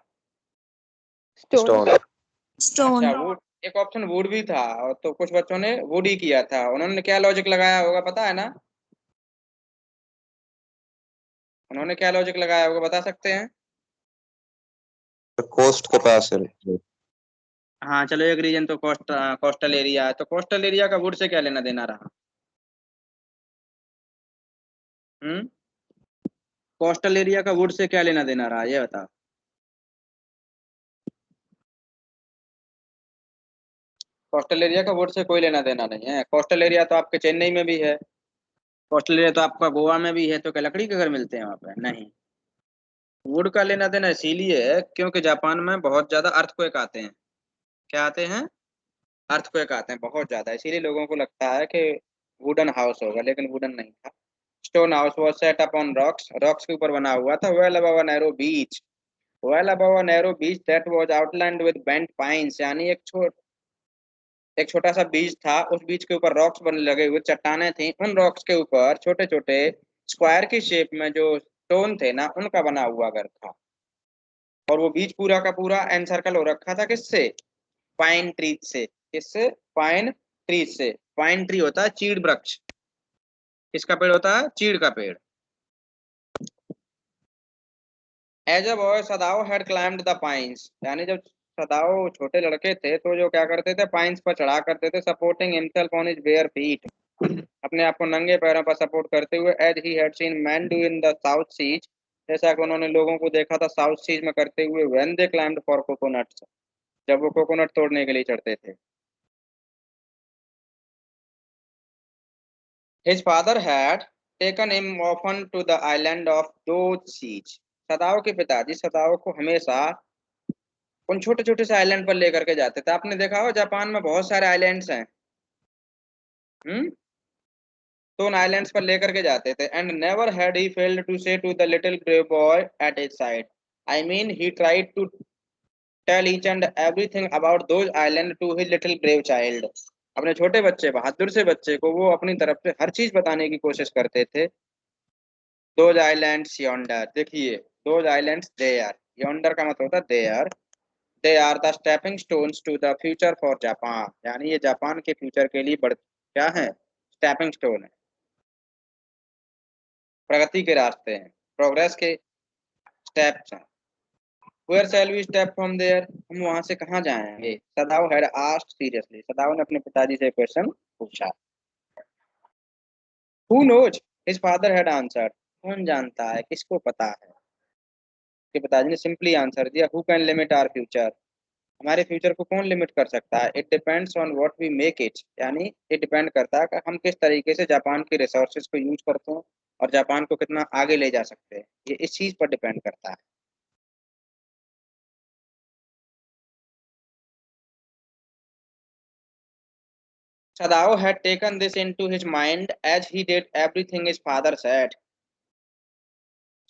Stone. अच्छा वुड, एक ऑप्शन वुड भी था, और तो कुछ बच्चों ने वुड ही किया था। उन्होंने क्या लॉजिक लगाया होगा पता है ना? उन्होंने क्या लॉजिक लगाया होगा बता सकते हैं? कोस्ट के पास है। हाँ चलो, एक रीजन तो कोस्टल एरिया है, तो कोस्टल एरिया का वुड से क्या लेना देना रहा? कोस्टल एरिया का वुड से क्या लेना देना रहा, ये बता। कोस्टल एरिया का वुड से कोई लेना देना नहीं है। कोस्टल एरिया तो आपके चेन्नई में भी है, कोस्टल एरिया तो आपका गोवा में भी है, तो क्या लकड़ी के घर मिलते हैं वहां पे? नहीं। वुड का लेना देना इसीलिए है क्योंकि जापान में बहुत ज्यादा अर्थक्वेक आते हैं। क्या आते हैं? अर्थक्वेक आते हैं बहुत ज्यादा, इसीलिए लोगों को लगता है कि वुडन हाउस होगा, लेकिन वुडन नहीं था। Stone house was set up on rocks, rocks के ऊपर बना हुआ था, well above a narrow beach, well above a narrow beach that was outlined with bent pines, यानी एक छोटा सा बीच था, उस बीच के ऊपर रॉक्स बन लगे हुए चट्टाने थी, उन रॉक्स के ऊपर छोटे छोटे स्क्वायर की शेप में जो स्टोन थे ना, उनका बना हुआ घर था। और वो बीच पूरा का पूरा एनसर्कल हो रखा था किससे? पाइन ट्री से। किससे? पाइन ट्री से। पाइन ट्री होता है चीड़ वृक्ष। किसका पेड़ होता है? चीड़ का पेड़। As a boy Sadao had climbed the pines, यानी जब सदाओ छोटे लड़के थे तो जो क्या करते थे, पाइन्स पर चढ़ा करते थे, supporting himself on his bare feet, अपने आप को नंगे पैरों पर सपोर्ट करते हुए, as he had seen men do in the South Seas, जैसा कि उन्होंने लोगों को देखा था साउथ सीज में करते हुए, when they climbed for coconuts, जब वो कोकोनट तोड़ने के लिए चढ़ते थे। His father had taken him often to the island of Dochich. सदाओ के पिताजी सदाओ को हमेशा उन छोटे छोटे से आइलैंड पर लेकर के जाते थे। आपने देखा हो जापान में बहुत सारे आइलैंड्स हैं, तो उन आइलैंड्स पर लेकर के जाते थे। And never had he failed to say to the little brave boy at his side, I mean he tried to tell each and everything about those island to his little brave child. अपने छोटे बच्चे, बहादुर से बच्चे को वो अपनी तरफ से हर चीज बताने की कोशिश करते थे। दोज आइलैंड्स यॉन्डर, देखिए दोज आइलैंड्स देयर, यॉन्डर का मतलब होता है there, they are the stepping stones to the future for Japan, यानी ये जापान के फ्यूचर के लिए क्या है? स्टेपिंग स्टोन है, प्रगति के रास्ते हैं, प्रोग्रेस के स्टेप्स हैं। Where shall we step from there, हम वहां से कहाँ जाएंगे? Sadao had asked seriously, Sadao ने अपने पिताजी से क्वेश्चन पूछा। Who knows, his father had answered, कौन जानता है, किसको पता है? उसके पिताजी ने सिंपली आंसर दिया, who can limit our future, हमारे फ्यूचर को कौन लिमिट कर सकता है? It depends on what we make it, यानी ये डिपेंड करता है कि हम किस तरीके से जापान के रिसोर्सेज को यूज करते हैं और जापान को कितना आगे ले जा सकते हैं, ये इस चीज पर डिपेंड करता है। Sadao had taken this into his mind as he did everything his father said.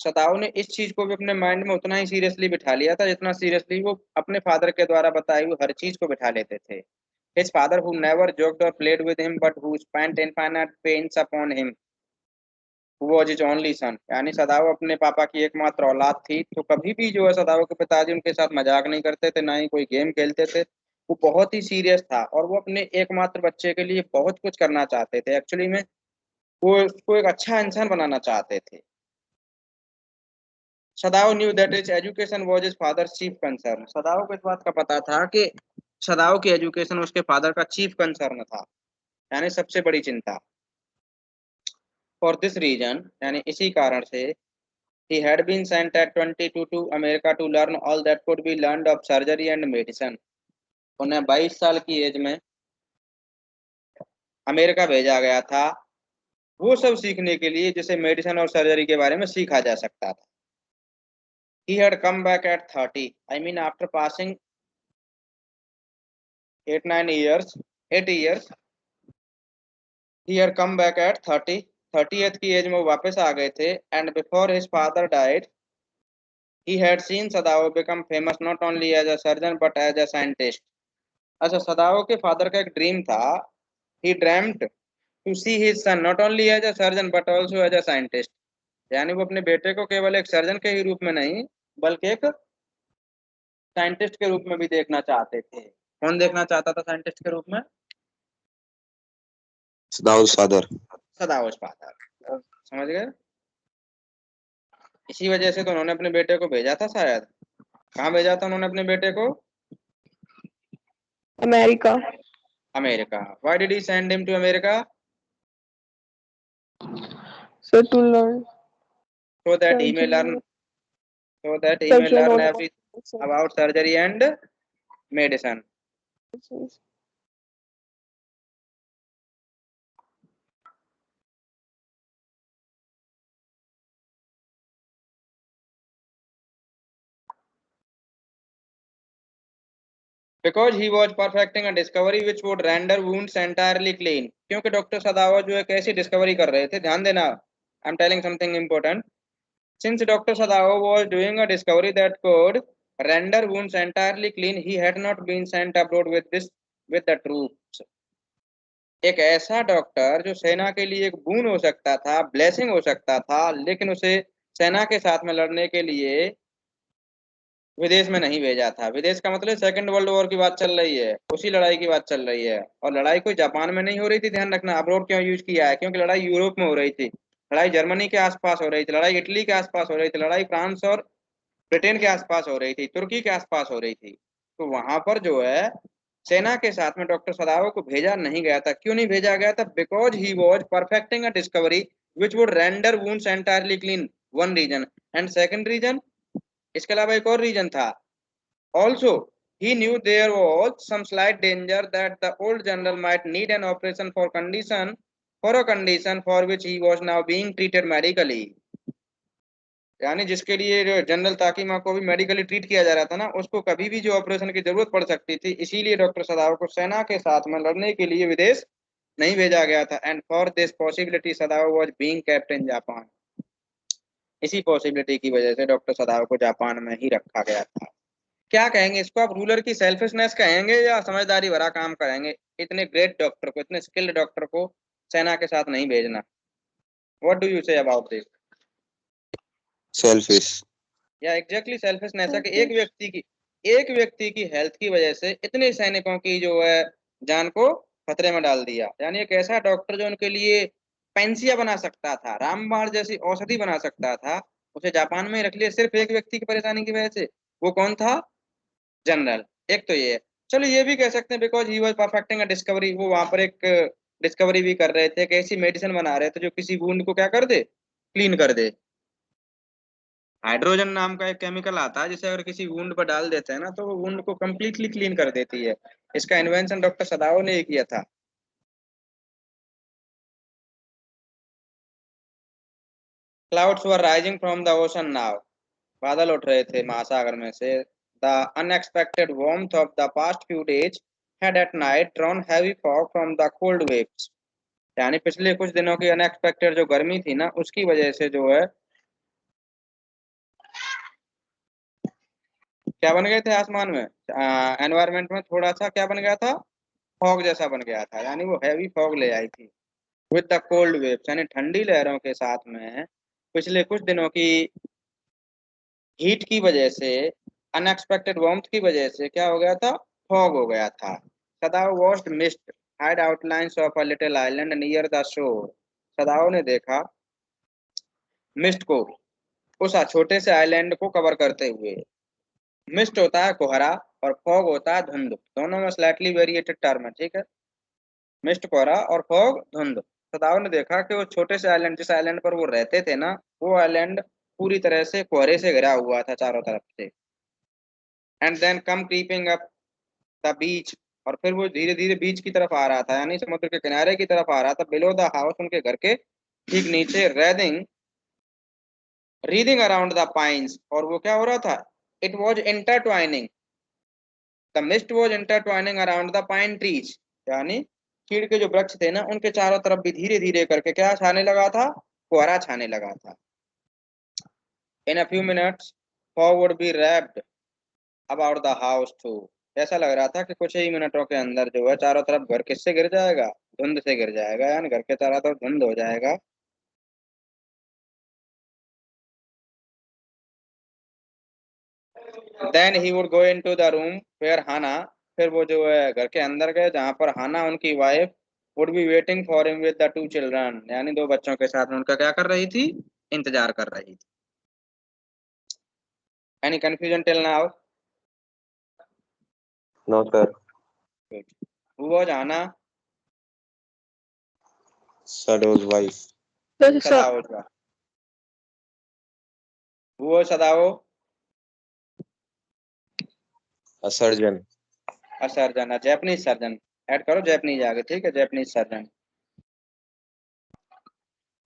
सदाओ ने इस चीज को भी अपने माइंड में उतना ही सीरियसली बिठा लिया था जितना सीरियसली वो अपने फादर के द्वारा बताई हुई हर चीज को बिठा लेते थे। His father who never joked or played with him but who spent infinite pains upon him who was his only son, यानी सदाओ अपने पापा की एकमात्र औलाद थी, तो कभी भी जो है सदाओ के पिताजी उनके साथ मजाक नहीं करते थे, ना ही कोई गेम खेलते थे। वो बहुत ही सीरियस था और वो अपने एकमात्र बच्चे के लिए बहुत कुछ करना चाहते थे। एक्चुअली में वो उसको एक अच्छा इंसान बनाना चाहते थे। Sadao knew that his education was his father's chief concern, Sadao को इस बात का पता था कि सदाओ की एजुकेशन उसके फादर का चीफ कंसर्न था, यानी सबसे बड़ी चिंता। फॉर दिस रीजन, यानी इसी कारण से, he had been sent at 22 to America to learn all that could be learned of surgery and medicine, उन्हें 22 साल की एज में अमेरिका भेजा गया था वो सब सीखने के लिए जिसे मेडिसिन और सर्जरी के बारे में सीखा जा सकता था। he had come back at 30. I mean after passing 8 years he had come back at 30. 30th की एज में वो वापस आ गए थे. And before his father died he had seen Sadao become famous not only as a surgeon but as a scientist. अच्छा, सदाओ के father का एक ड्रीम था. He dreamt to see his son not only as a surgeon but also as a scientist. यानी वो अपने बेटे को केवल एक सर्जन के ही रूप में नहीं बल्कि एक साइंटिस्ट के रूप में भी देखना चाहते थे. कौन देखना चाहता था साइंटिस्ट के रूप में? Sadao's father. सदाओ फादर. समझ गए? इसी वजह से तो उन्होंने अपने बेटे को भेजा था शायद. कहाँ भेजा था उन्होंने अपने बेटे को? America. America. Why did he send him to America? So to learn. So that he may learn. So that he may learn everything about surgery and medicine. Because he was perfecting a discovery which would render wounds entirely clean. क्योंकि doctor सदावा जो एक ऐसी discovery कर रहे थे. ध्यान देना, I am telling something important. Since Dr. Sadao was doing a discovery that could render wounds entirely clean, he had not been sent abroad with the troops. एक ऐसा डॉक्टर जो सेना के लिए एक बून हो सकता था, ब्लेसिंग हो सकता था, लेकिन उसे सेना के साथ में लड़ने के लिए विदेश में नहीं भेजा था. विदेश का मतलब सेकंड वर्ल्ड वॉर की बात चल रही है, उसी लड़ाई की बात चल रही है. और लड़ाई कोई जापान में नहीं हो रही थी. ध्यान रखना. अब्रोड क्यों यूज किया है? क्योंकि लड़ाई यूरोप में हो रही थी. लड़ाई जर्मनी के आसपास हो रही थी, लड़ाई इटली के आसपास हो रही थी, लड़ाई फ्रांस और ब्रिटेन के आसपास हो रही थी, तुर्की के आसपास हो रही थी. तो वहां पर जो है सेना के साथ में डॉक्टर सदाओ को भेजा नहीं गया था. क्यों नहीं भेजा गया था? Because he was perfecting a discovery which would render wounds entirely clean. One reason. And second reason, इसके अलावा एक और रीजन था. Also he knew there was some slight danger that the old general might need an operation for a condition for which he was now being treated medically. यानी जिसके लिए general ताकीमा को भी मेडिकली ट्रीट किया जा रहा था ना, उसको कभी भी जो ऑपरेशन की जरूरत पड़ सकती थी. इसीलिए डॉक्टर सदाओ को सेना के साथ में लड़ने के लिए विदेश नहीं भेजा गया था. And for this possibility Sadao was being kept in Japan. इसी पॉसिबिलिटी की वजह से डॉक्टर सदाओ को जापान में ही रखा गया था. क्या कहेंगे इसको आप? रूलर की सेल्फिशनेस कहेंगे या समझदारी भरा काम कहेंगे? इतने ग्रेट डॉक्टर को, इतने स्किल्ड डॉक्टर को सेना के साथ नहीं भेजना. What do you say about this? Selfish. या एग्जैक्टली सेल्फिशनेस है कि एक व्यक्ति की हेल्थ की वजह से इतने सैनिकों की जो है जान को खतरे में डाल दिया. यानी एक ऐसा डॉक्टर जो उनके लिए पेंसिया बना सकता था, रामबाण जैसी औषधि बना सकता था, उसे जापान में ही रख लिया सिर्फ एक व्यक्ति की परेशानी की वजह से. वो कौन था? जनरल. एक तो ये है. चलो ये भी कह सकते हैं because he was perfecting a discovery. वो वहां पर एक डिस्कवरी भी कर रहे थे, एक ऐसी मेडिसिन बना रहे थे जो किसी वुंड को क्या कर दे? क्लीन कर दे. हाइड्रोजन नाम का एक केमिकल आता है जिसे अगर किसी वुंड पर डाल देते हैं ना तो वो वुंड को कंप्लीटली क्लीन कर देती है. इसका इन्वेंशन डॉक्टर सदाओ ने किया था. Clouds were rising from the ocean now. बादल उठ रहे थे महासागर में से. The unexpected warmth of the past few days had at night drawn heavy fog from the cold waves. यानी पिछले कुछ दिनों की अनएक्सपेक्टेड जो गर्मी थी ना, उसकी वजह से जो है क्या बन गए थे आसमान में, एनवायरमेंट में थोड़ा सा क्या बन गया था? फॉग जैसा बन गया था. यानी वो हैवी फॉग ले आई थी. विद द कोल्ड वेव्स, यानी ठंडी लहरों के साथ में पिछले कुछ दिनों की हीट की वजह से, अनएक्सपेक्टेड वार्मथ की वजह से क्या हो गया था? फॉग हो गया था. Sadao watched mist hide outlines of a little island near the shore. Sadao ने देखा मिस्ट को उस छोटे से आइलैंड को कवर करते हुए. मिस्ट होता है कोहरा और फॉग होता है धुंध. दोनों में स्लाइटली वेरिएटेड टर्म है. ठीक है. मिस्ट कोहरा और फॉग धुंध. सदाओ ने देखा कि वो छोटे से आइलैंड, जिस आइलैंड पर वो रहते थे ना, वो आइलैंड पूरी तरह से कोहरे से घिरा हुआ था चारों तरफ से. And then come creeping up the beach. और फिर वो धीरे धीरे बीच की तरफ आ रहा था, यानी समुद्र के किनारे की तरफ आ रहा था. बिलो द हाउस, उनके घर के ठीक नीचे. Wreathing reading around the pines, और वो क्या हो रहा था, it was intertwining, the mist was intertwining around the pine trees, यानी चीड़ के जो वृक्ष थे ना उनके चारों तरफ भी धीरे धीरे करके क्या छाने लगा था, कोहरा छाने लगा था। In a few minutes fog would be wrapped about the house too, ऐसा लग रहा था कि कुछ ही मिनटों के अंदर जो है चारों तरफ घर किससे गिर जाएगा, धुंध से गिर जाएगा, यानी घर के चारों तरफ धुंध हो जाएगा। Then he would go into the room where Hana, फिर वो जो है घर के अंदर गए जहां पर हाना उनकी wife would be waiting for him with the two children, यानी दो बच्चों के साथ में उनका क्या कर रही थी, इंतजार कर रही थी। Any confusion till now? No, sir. Who was Hana? Sadov's wife. Sadao का। Who was Sadao? A surgeon. A surgeon, Japanese surgeon, add करो जैपनीज आगे, ठीक है, Japanese surgeon.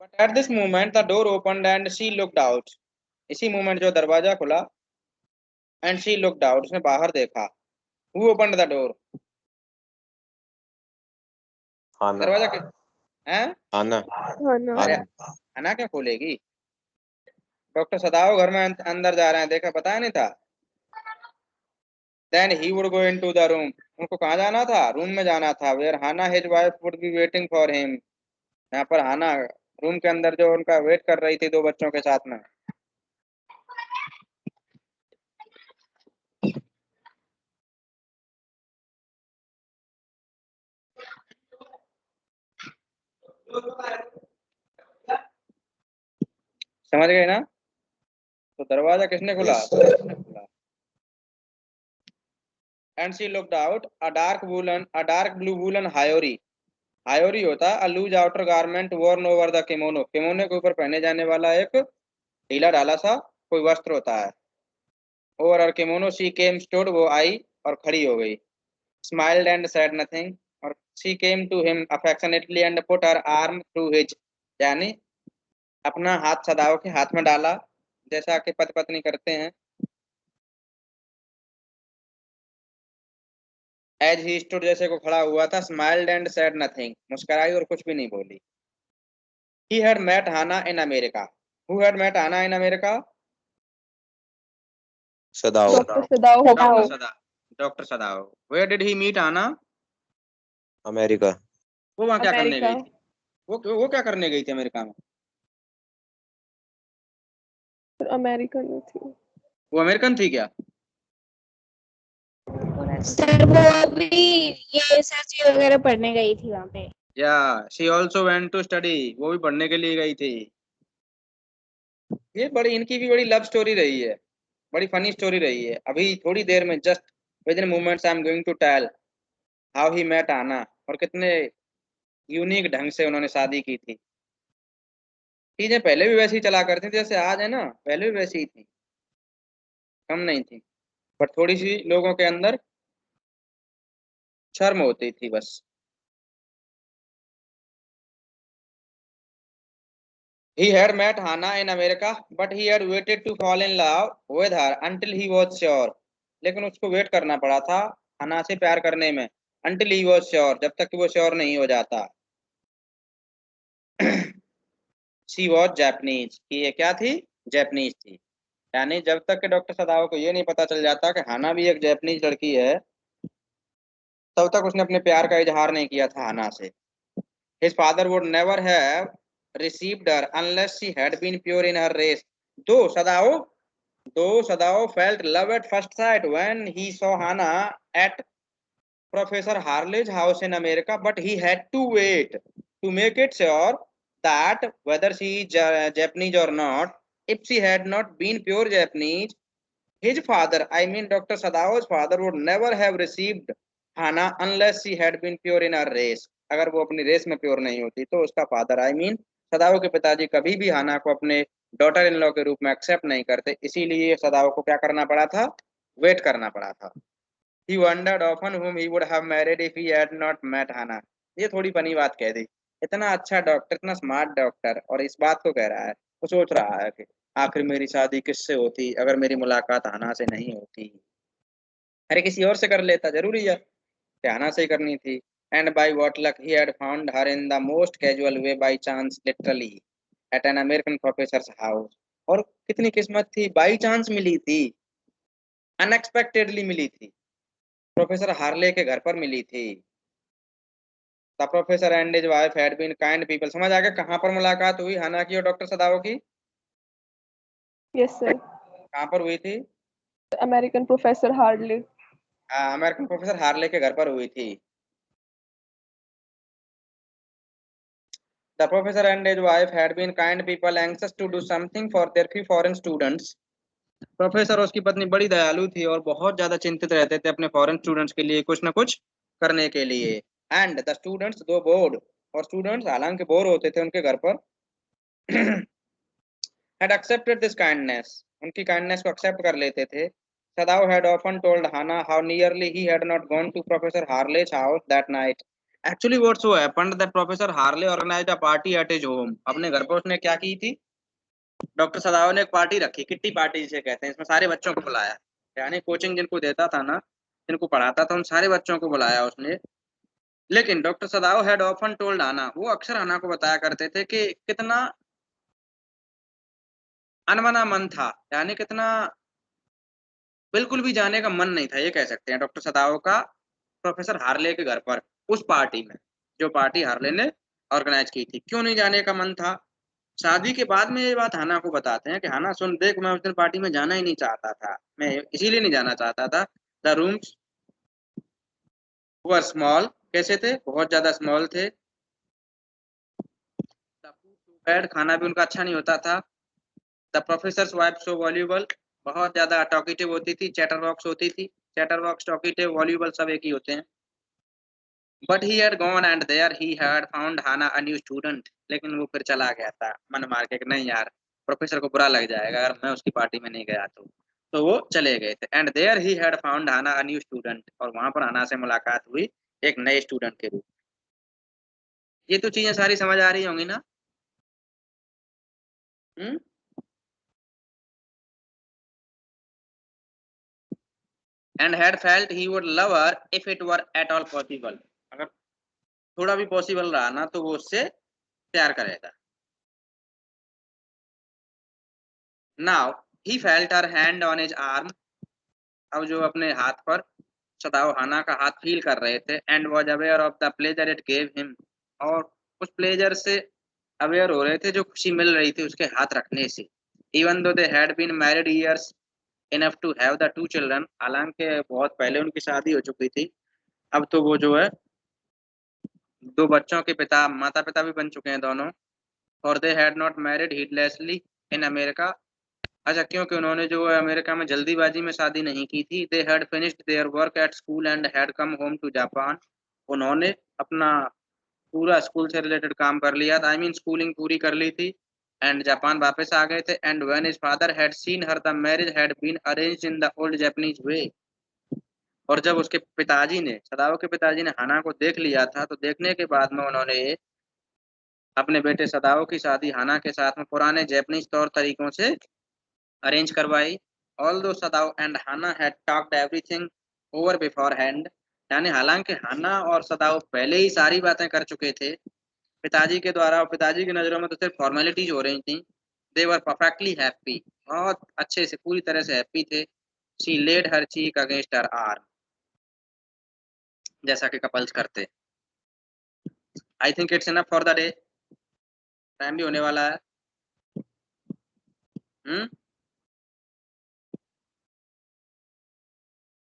But at this moment the door opened and she looked out, इसी moment जो दरवाजा खुला, and she looked out, उसने बाहर देखा। Who opened the door? Hana. दरवाजा के हैं? Hana. Hana. अरे Hana. हना क्या खोलेगी? डॉक्टर सदाओ घर में अंदर जा रहे हैं, देखा, पता नहीं था। Then he would go into the room, उनको कहाँ जाना था, रूम में जाना था, where Hana his wife would be waiting for him, यहाँ पर हाना रूम के अंदर जो उनका वेट कर रही थी दो बच्चों के साथ में। समझ गए ना? तो दरवाजा किसने खुला? Yes, sir. किसने खुला? And she looked out a dark blue woollen haori, haori होता है a loose outer garment worn over the kimono, kimono के ऊपर पहने जाने वाला एक ढीला ढाला सा कोई वस्त्र होता है। ओवर और किमोनो शी केम स्टूड, वो आई और खड़ी हो गई। स्माइल्ड एंड सेड नथिंग, और she came to him affectionately and put her arm through his, यानी अपना हाथ सदाओ के हाथ में डाला, जैसा कि पति पत्नी करते हैं। एज ही स्टूड, जैसे को खड़ा हुआ था, स्माइल्ड एंड सेड नथिंग, मुस्कुराई और कुछ भी नहीं बोली। He had met Hana in America, who had met Hana in America? Sadao. Dr. Sadao. Doctor Sada, doctor Sadao. Where did he meet Hana? America. वो वहां क्या करने America. गई थी? वो क्या करने गई थी अमेरिका में? American में थी। वो अमेरिकन थी क्या? सर वो अभी ये सर्च वगैरह पढ़ने गई थी वहाँ पे। या she also went to study, वो भी पढ़ने के लिए गई थी। ये बड़ी, इनकी भी बड़ी लव स्टोरी रही है, बड़ी फनी स्टोरी रही है। अभी थोड़ी देर में, just within moments, I am going to tell how he met Hana, और कितने यूनिक ढंग से उन्होंने शादी की थी। चीजें पहले भी वैसी ही चला करती थी जैसे आज है ना, पहले भी वैसी ही थी, कम नहीं थी, बट थोड़ी सी लोगों के अंदर शर्म होती थी बस। He had met Hannah in America, but he had waited to fall in love with her until he was sure. लेकिन उसको वेट करना पड़ा था हना से प्यार करने में, until he was sure, जब तक कि वो श्योर नहीं हो जाता। She was Japanese, कि ये क्या थी, जापानीज थी, यानी जब तक कि डॉक्टर सदाओ को ये नहीं पता चल जाता कि हाना भी एक जापानीज लड़की है, तब तक उसने अपने प्यार का इजहार नहीं किया था हना से। His father would never have received her unless she had been pure in her race. Though Sadao felt love at first sight when he saw Hannah at Professor Harley's house in America, but he had to wait to make it sure that whether she is Japanese or not, if she had not been pure Japanese, his father, I mean Dr. Sadao's father, would never have received Hannah unless she had been pure in her race. अगर वो अपनी race में pure नहीं होती तो उसका father, I mean सदाओ के पिताजी, कभी भी हाना को अपने डॉटर इन लॉ के रूप में एक्सेप्ट नहीं करते, इसीलिए सदाओ को क्या करना पड़ा था, वेट करना पड़ा था। He wondered often whom he would have married if he had not met Hannah. ये थोड़ी फनी बात कह दी, इतना अच्छा डॉक्टर, इतना स्मार्ट डॉक्टर, और इस बात को कह रहा है, वो सोच रहा है कि आखिर मेरी शादी किससे होती अगर मेरी मुलाकात हाना से नहीं होती। अरे किसी और से कर लेता, जरूरी है कि हाना से ही करनी थी। And by what luck he had found her in the most casual way, by chance, literally, at an American professor house. और कितनी किस्मत थी, बाई चांस मिली थी, अनएक्सपेक्टेडली मिली थी, प्रोफेसर हार्ले के घर पर मिली थी। The professor and his wife had been kind people. समझ आ गया कहाँ पर मुलाकात हुई हाना की और डॉक्टर सदाओ की? Yes, sir. कहाँ पर हुई थी? American Professor Hardley. American professor Harley के घर पर हुई थी। The professor and his wife had been kind people anxious to do something for their few foreign students. Professor और उसकी पत्नी बड़ी दयालु थी और बहुत ज्यादा चिंतित रहते थे अपने फॉरेन स्टूडेंट्स के लिए कुछ ना कुछ करने के लिए। एंड द स्टूडेंट्स दो बोर्ड, और स्टूडेंट्स हालांकि बोर होते थे उनके घर पर, had accepted this kindness, उनकी काइंडनेस को एक्सेप्ट कर लेते थे। Sadao had often told Hannah how nearly he had not gone to Professor Harley's house that night. Actually, what so happened that Professor Harley organized a party at his home. अपने घर पर उसने क्या की थी? डॉक्टर सदाओ ने एक party रखी, किट्टी पार्टी जिसे कहते हैं। इसमें सारे बच्चों को बुलाया, यानी कोचिंग जिनको देता था ना, जिनको पढ़ाता था, उन सारे बच्चों को बुलाया उसने। लेकिन doctor Sadao had often told Hana, वो अक्सर हाना को बताया करते थे कि कितना अनमना मन था, यानी कितना बिल्कुल भी जाने का मन नहीं था, ये कह सकते हैं डॉक्टर सदाओ का प्रोफेसर हार्ले के घर पर उस पार्टी में, जो पार्टी हार्ले ने ऑर्गेनाइज की थी। क्यों नहीं जाने का मन था? शादी के बाद में ये बात हाना को बताते हैं कि हाना सुन देख, मैं उस दिन पार्टी में जाना ही नहीं चाहता था, मैं इसीलिए नहीं जाना चाहता था। द रूम्स वर स्मॉल, कैसे थे? बहुत ज्यादा स्मॉल थे। बेड, खाना भी उनका अच्छा नहीं होता था। The professor wife so voluble, बहुत ज्यादा टॉकीटिव होती थी, चैटर बॉक्स होती थी। चैटर बॉक्स, टॉकीटिव, वॉल्यूबल सब एक ही होते हैं। But he had gone and there he had found Hana a new student, लेकिन वो फिर चला गया था मन मार के कि नहीं यार, प्रोफेसर को बुरा लग जाएगा अगर मैं उसकी पार्टी में नहीं गया तो वो चले गए थे। And there he had found Hana a new student, और वहां पर हाना से मुलाकात हुई एक नए स्टूडेंट के रूप। ये तो चीजें सारी समझ आ रही होंगी ना? Hmm. And had felt he would love her if it were at all possible, अगर थोड़ा भी पॉसिबल रहा ना तो वो उससे प्यार करेगा। Now he felt her hand on his arm, अब जो अपने हाथ पर सदाओ हाना का हाथ फील कर रहे थे। And was aware of the pleasure it gave him, और उस प्लेजर से अवेयर हो रहे थे जो खुशी मिल रही थी उसके हाथ रखने से। Even though they had been married years enough to have the two children, हालांकि बहुत पहले उनकी शादी हो चुकी थी, अब तो वो जो है दो बच्चों के पिता, माता पिता भी बन चुके हैं दोनों। और they had not married heedlessly in America, अच्छा क्योंकि उन्होंने जो है अमेरिका में जल्दीबाजी में शादी नहीं की थी। They had finished their work at school and had come home to Japan, उन्होंने अपना पूरा स्कूल से रिलेटेड काम कर लिया था, आई मीन स्कूलिंग पूरी कर ली थी, एंड जापान वापस आ गए थे। And when his father had seen her the marriage had been arranged in the old Japanese way, और जब उसके पिताजी ने, सदाओ के पिताजी ने हाना को देख लिया था, तो देखने के बाद में उन्होंने अपने बेटे सदाओ की शादी हाना के साथ में पुराने जापानीज तौर तरीकों से अरेंज करवाई। Although Sadao and Hana had talked everything over beforehand, यानी हालांकि हाना और सदाओ पहले ही सारी बातें कर चुके थे पिताजी के द्वारा, और पिताजी की नज़रों में तो सिर्फ फॉर्मेलिटीज हो रही थी। दे वर परफेक्टली हैप्पी, बहुत अच्छे से पूरी तरह से हैप्पी थे। She laid her cheek against her arm, जैसा कि कपल्स करते। I think it's enough for the day, time भी होने वाला है। हम्म,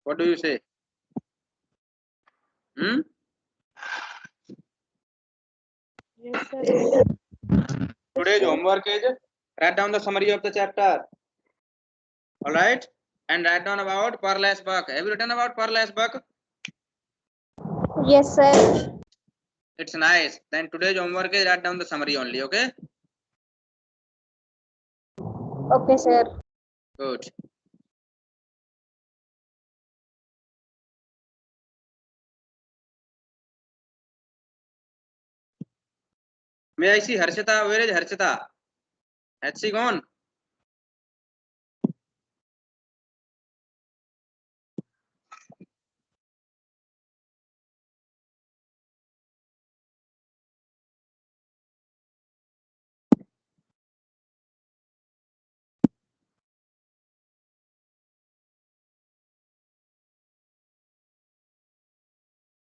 व्हाट डू यू से? हम्म, Yes, sir. today's homework is write down the summary of the chapter, all right, and write down about Pearl's book. Have you written about Pearl's book? Yes, sir. It's nice. Then today's homework is write down the summary only, okay? Okay, sir. Good. May I see Harshita? Where is Harshita? Has she gone?